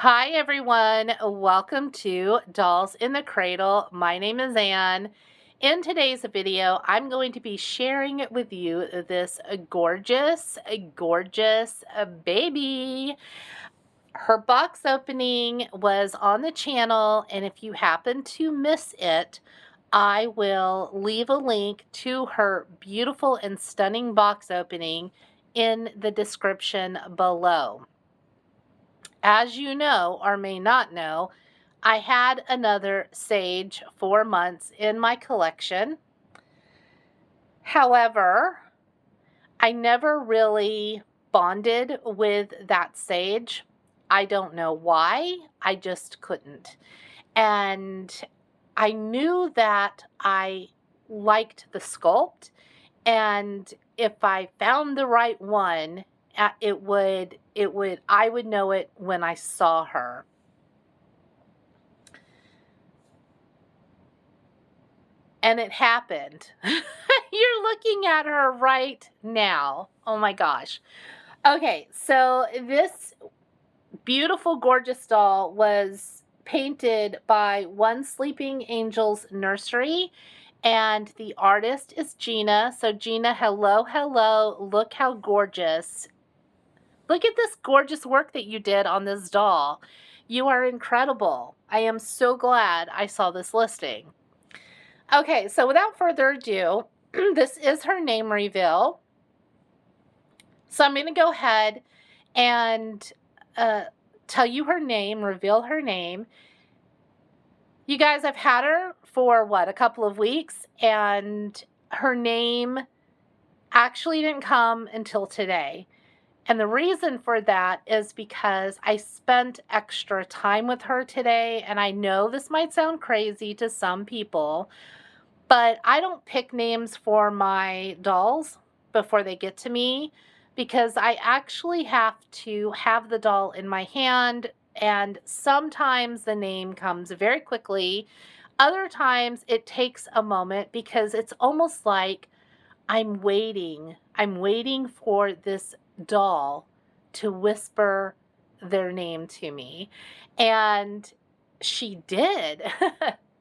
Hi, everyone. Welcome to Dolls in the Cradle. My name is Anne. In today's video, I'm going to be sharing with you this gorgeous baby. Her box opening was on the channel, and if you happen to miss it, I will leave a link to her beautiful and stunning box opening in the description below. As you know, or may not know, I had another Sage 4 months in my collection. However, I never really bonded with that Sage. I don't know why, I just couldn't. And I knew that I liked the sculpt, and if I found the right one, I would know it when I saw her. And it happened. You're looking at her right now. Oh my gosh. Okay, so this beautiful, gorgeous doll was painted by Onesleepingangel Nursery, and the artist is Gina. So Gina, hello, hello. Look how gorgeous. Look at this gorgeous work that you did on this doll. You are incredible. I am so glad I saw this listing. Okay, so without further ado, this is her name reveal. So I'm going to go ahead and tell you her name, reveal her name. You guys, I've had her for a couple of weeks, and her name actually didn't come until today. And the reason for that is because I spent extra time with her today, and I know this might sound crazy to some people, but I don't pick names for my dolls before they get to me, because I actually have to have the doll in my hand, and sometimes the name comes very quickly. Other times it takes a moment, because it's almost like I'm waiting for this doll to whisper their name to me. And she did.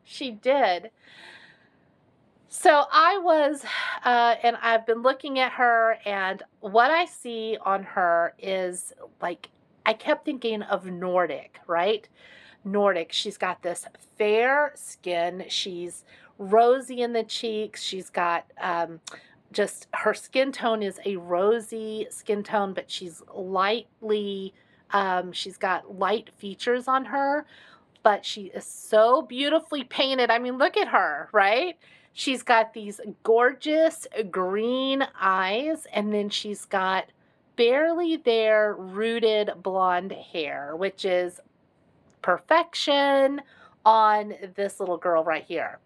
She did. So I was, and I've been looking at her, and what I see on her is like, I kept thinking of Nordic, right? Nordic. She's got this fair skin. She's rosy in the cheeks. She's got just her skin tone is a rosy skin tone, but she's she's got light features on her, but she is so beautifully painted. I mean, look at her, right? She's got these gorgeous green eyes, and then she's got barely there rooted blonde hair, which is perfection on this little girl right here.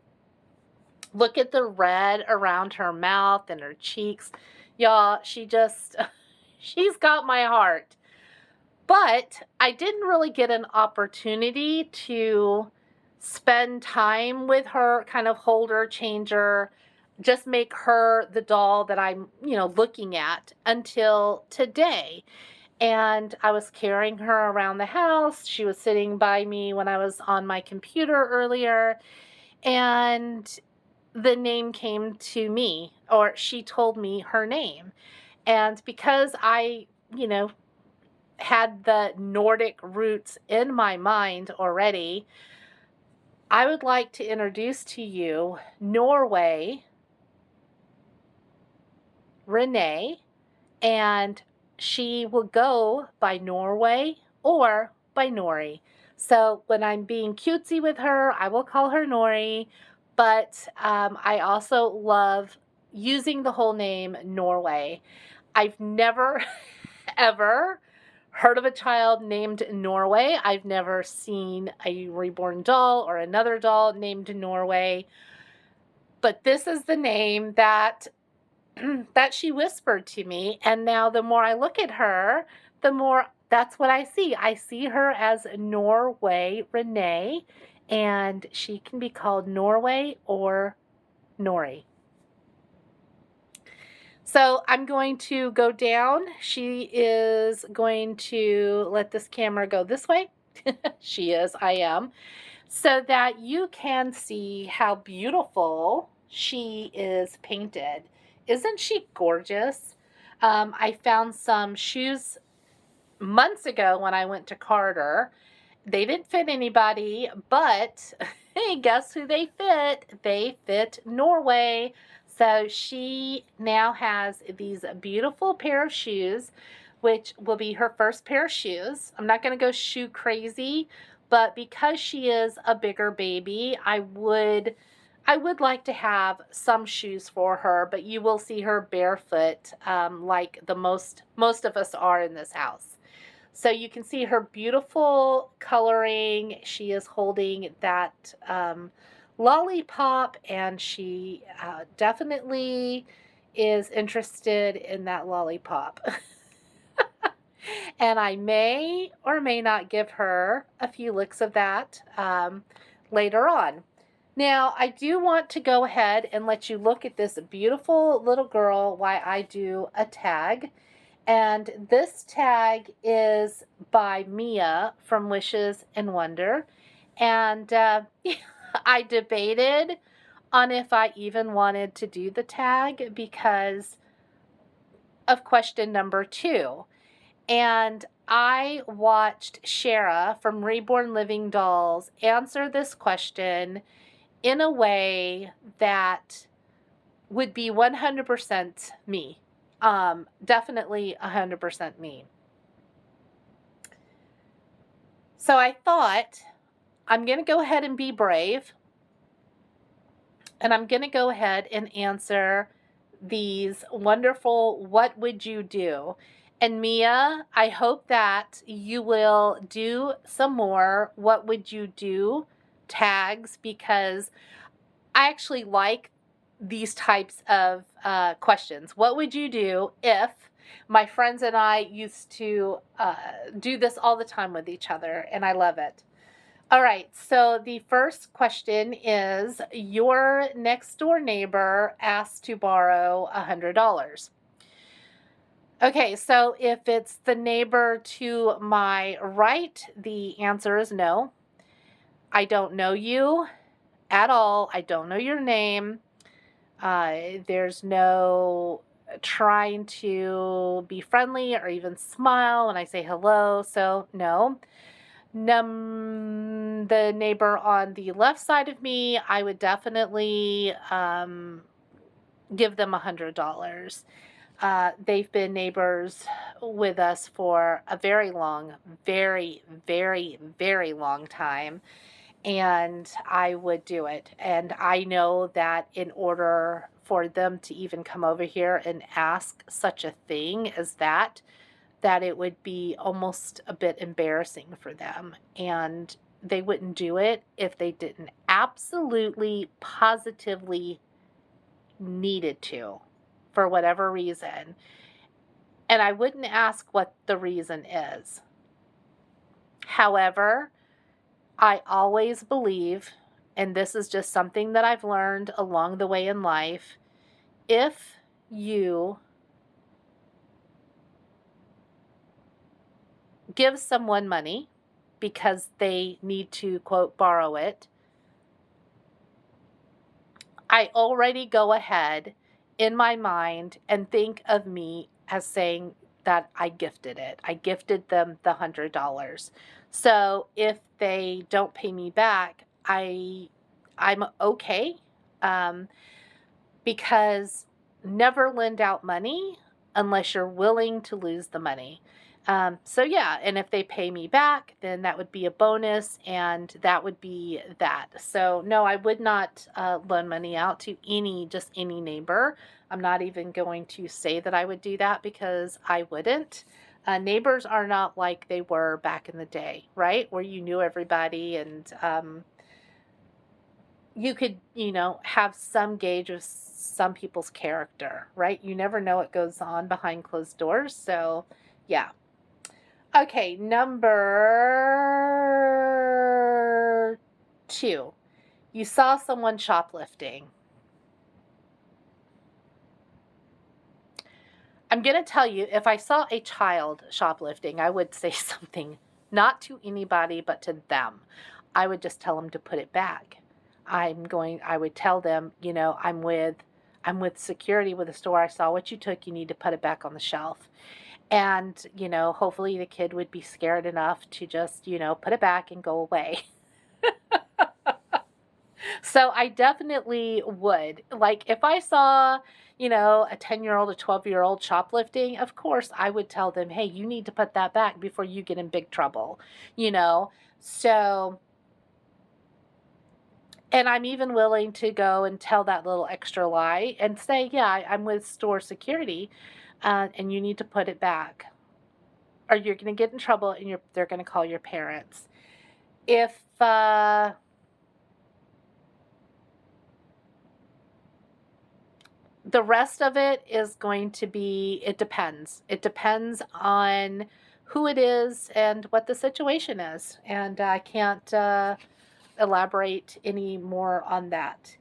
Look at the red around her mouth and her cheeks. Y'all, she's got my heart. But I didn't really get an opportunity to spend time with her, kind of hold her, change her, just make her the doll that I'm, looking at until today. And I was carrying her around the house. She was sitting by me when I was on my computer earlier, and the name came to me, or she told me her name. And because I, had the Nordic roots in my mind already, I would like to introduce to you Norway Renee, and she will go by Norway or by Nori. So when I'm being cutesy with her, I will call her Nori, but I also love using the whole name Norway. I've never, ever heard of a child named Norway. I've never seen a reborn doll or another doll named Norway. But this is the name that she whispered to me. And now the more I look at her, the more that's what I see. I see her as Norway Renee, and she can be called Norway or Nori. So I'm going to go down. She is going to let this camera go this way. She is, I am. So that you can see how beautiful she is painted. Isn't she gorgeous? I found some shoes months ago when I went to Carter. They didn't fit anybody, but hey, guess who they fit? They fit Norway. So she now has these beautiful pair of shoes, which will be her first pair of shoes. I'm not going to go shoe crazy, but because she is a bigger baby, I would like to have some shoes for her, but you will see her barefoot, like the most of us are in this house. So you can see her beautiful coloring. She is holding that lollipop, and she definitely is interested in that lollipop. And I may or may not give her a few licks of that later on. Now, I do want to go ahead and let you look at this beautiful little girl while I do a tag. And this tag is by Mia from Wishes and Wonder. And I debated on if I even wanted to do the tag because of question number 2. And I watched Shara from Reborn Living Dolls answer this question in a way that would be 100% me. Definitely 100% me. So I thought I'm going to go ahead and be brave. And I'm going to go ahead and answer these wonderful what would you do? And Mia, I hope that you will do some more what would you do tags, because I actually like these types of questions. What would you do if my friends and I used to do this all the time with each other, and I love it. All right, so the first question is, your next door neighbor asked to borrow $100. Okay, so if it's the neighbor to my right, the answer is no. I don't know you at all. I don't know your name. There's no trying to be friendly or even smile when I say hello, so no. The neighbor on the left side of me, I would definitely give them $100. They've been neighbors with us for a very long, very, very, very long time. And I would do it. And I know that in order for them to even come over here and ask such a thing as that it would be almost a bit embarrassing for them. And they wouldn't do it if they didn't absolutely, positively needed to, for whatever reason. And I wouldn't ask what the reason is. However, I always believe, and this is just something that I've learned along the way in life, if you give someone money because they need to, quote, borrow it, I already go ahead in my mind and think of me as saying that I gifted it. I gifted them the $100. So if they don't pay me back, I'm okay, because never lend out money unless you're willing to lose the money. So yeah, and if they pay me back, then that would be a bonus, and that would be that. So no, I would not loan money out to just any neighbor. I'm not even going to say that I would do that because I wouldn't. Neighbors are not like they were back in the day, right? Where you knew everybody and you could, have some gauge of some people's character, right? You never know what goes on behind closed doors. So yeah. Okay, number 2. You saw someone shoplifting. I'm going to tell you, if I saw a child shoplifting, I would say something not to anybody, but to them. I would just tell them to put it back. I would tell them, I'm with security with the store. I saw what you took. You need to put it back on the shelf. And, hopefully the kid would be scared enough to just, put it back and go away. So I definitely would. Like if I saw, a 10-year-old, a 12-year-old shoplifting, of course I would tell them, hey, you need to put that back before you get in big trouble, you know? So, and I'm even willing to go and tell that little extra lie and say, yeah, I'm with store security, and you need to put it back, or you're going to get in trouble and they're going to call your parents. If, the rest of it is going to be, it depends. It depends on who it is and what the situation is. And I can't elaborate any more on that.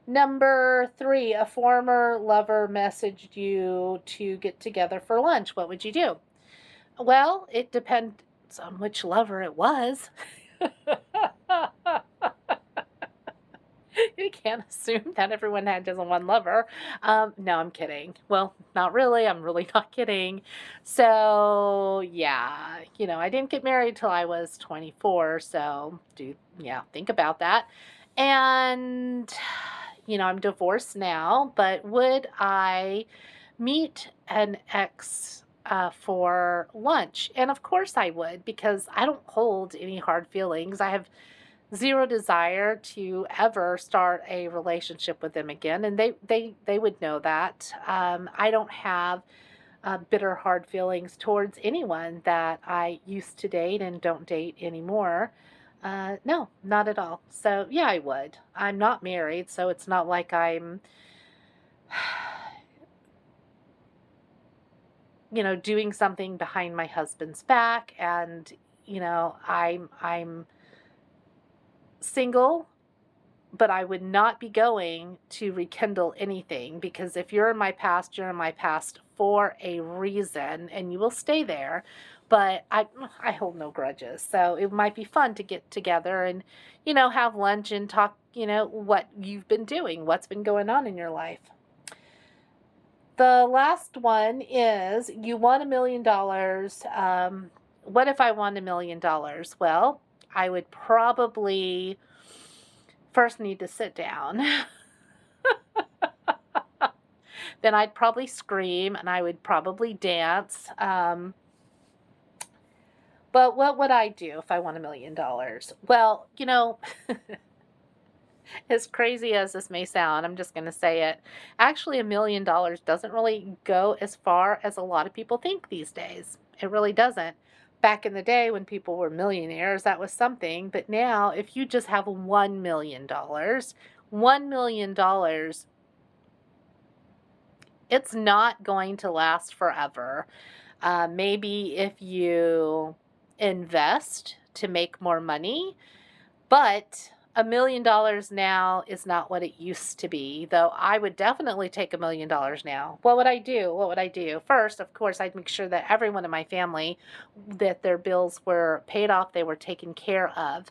Number 3, a former lover messaged you to get together for lunch. What would you do? Well, it depends on which lover it was. You can't assume that everyone had just one lover. No, I'm kidding. Well, not really. I'm really not kidding. So, yeah, I didn't get married till I was 24. So, think about that. And, I'm divorced now, but would I meet an ex for lunch? And of course I would, because I don't hold any hard feelings. I have zero desire to ever start a relationship with them again, and they would know that. I don't have bitter hard feelings towards anyone that I used to date and don't date anymore. No, not at all. So yeah, I would. I'm not married, so it's not like I'm doing something behind my husband's back, and I'm single, but I would not be going to rekindle anything, because if you're in my past, you're in my past for a reason, and you will stay there. But I hold no grudges. So it might be fun to get together and, have lunch and talk, what you've been doing, what's been going on in your life. The last one is, you won $1 million. What if I won $1 million? Well, I would probably first need to sit down. Then I'd probably scream and I would probably dance. But what would I do if I won $1 million? Well, as crazy as this may sound, I'm just going to say it. Actually, $1 million doesn't really go as far as a lot of people think these days. It really doesn't. Back in the day when people were millionaires, that was something. But now, if you just have $1 million, $1 million, it's not going to last forever. Maybe if you invest to make more money, but $1 million now is not what it used to be, though I would definitely take $1 million now. What would I do? First, of course, I'd make sure that everyone in my family, that their bills were paid off, they were taken care of,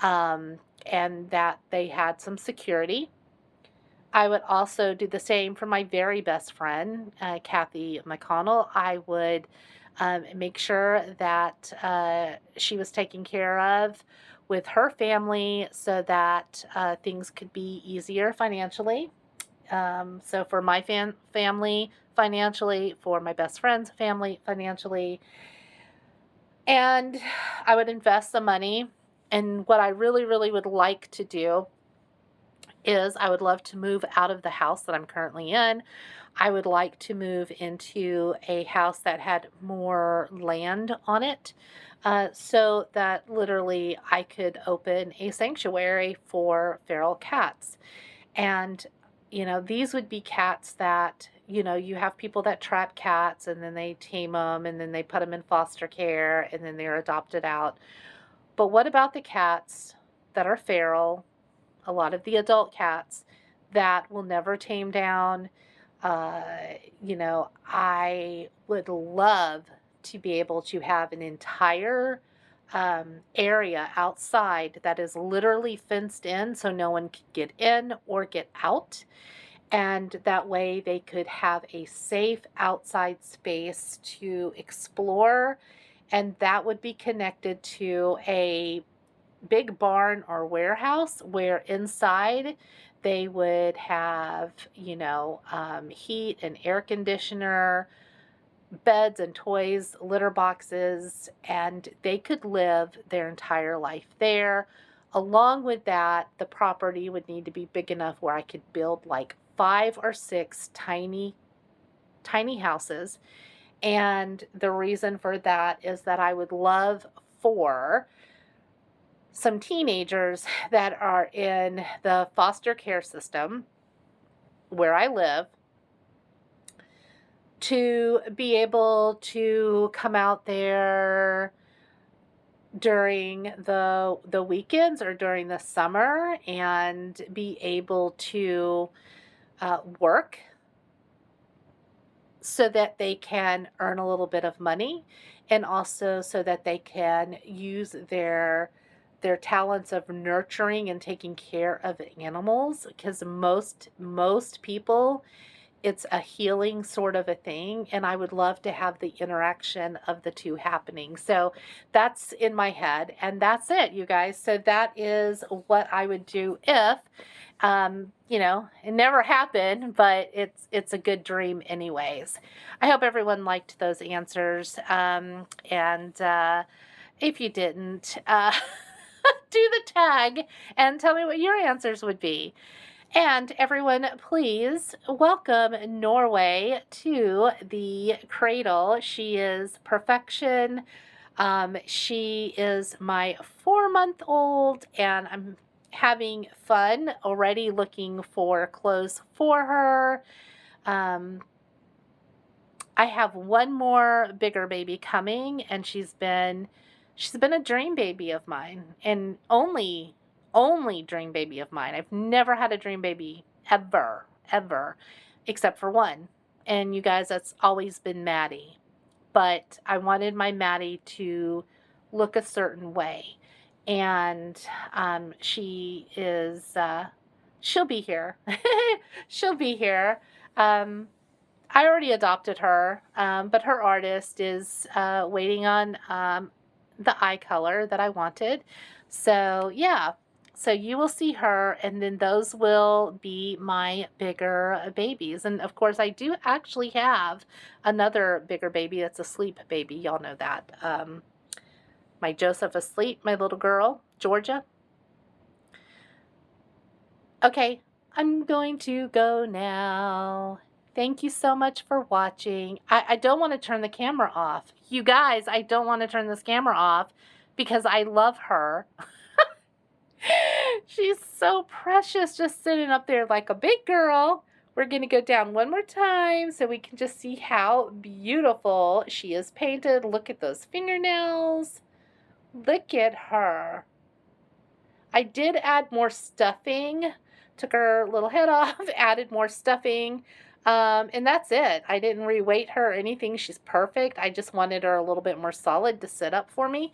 and that they had some security. I would also do the same for my very best friend, Kathy McConnell. I would make sure that she was taken care of with her family, so that things could be easier financially. So for my family financially, for my best friend's family financially. And I would invest the money. And what I really, really would like to do is, I would love to move out of the house that I'm currently in. I would like to move into a house that had more land on it, so that literally I could open a sanctuary for feral cats. And, these would be cats that, you have people that trap cats and then they tame them and then they put them in foster care and then they're adopted out. But what about the cats that are feral? A lot of the adult cats that will never tame down. I would love to be able to have an entire area outside that is literally fenced in so no one can get in or get out. And that way they could have a safe outside space to explore. And that would be connected to a big barn or warehouse where inside they would have, heat and air conditioner, beds and toys, litter boxes, and they could live their entire life there. Along with that, the property would need to be big enough where I could build like 5 or 6 tiny houses. And the reason for that is that I would love for some teenagers that are in the foster care system where I live to be able to come out there during the weekends or during the summer and be able to work so that they can earn a little bit of money, and also so that they can use their talents of nurturing and taking care of animals, because most people, it's a healing sort of a thing, and I would love to have the interaction of the two happening. So that's in my head, and that's it, you guys. So that is what I would do if, it never happened, but it's a good dream anyways. I hope everyone liked those answers, and if you didn't, do the tag and tell me what your answers would be. And everyone, please welcome Norway to the cradle. She is perfection. She is my 4-month-old, and I'm having fun already looking for clothes for her. I have one more bigger baby coming, and she's been a dream baby of mine, and only dream baby of mine. I've never had a dream baby ever, except for one. And you guys, that's always been Maddie. But I wanted my Maddie to look a certain way. And she is, she'll be here. She'll be here. I already adopted her, but her artist is waiting on the eye color that I wanted. So yeah, so you will see her, and then those will be my bigger babies. And of course, I do actually have another bigger baby that's a sleep baby. Y'all know that. My Joseph asleep, my little girl, Georgia. Okay, I'm going to go now. Thank you so much for watching. I don't want to turn the camera off. You guys, I don't want to turn this camera off because I love her. She's so precious, just sitting up there like a big girl. We're going to go down one more time so we can just see how beautiful she is painted. Look at those fingernails. Look at her. I did add more stuffing. Took her little head off, added more stuffing. And that's it. I didn't reweight her or anything. She's perfect. I just wanted her a little bit more solid to sit up for me.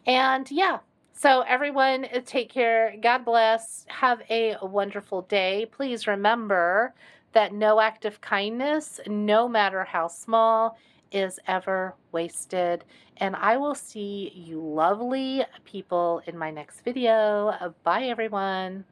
And yeah. So everyone, take care. God bless. Have a wonderful day. Please remember that no act of kindness, no matter how small, is ever wasted. And I will see you lovely people in my next video. Bye, everyone.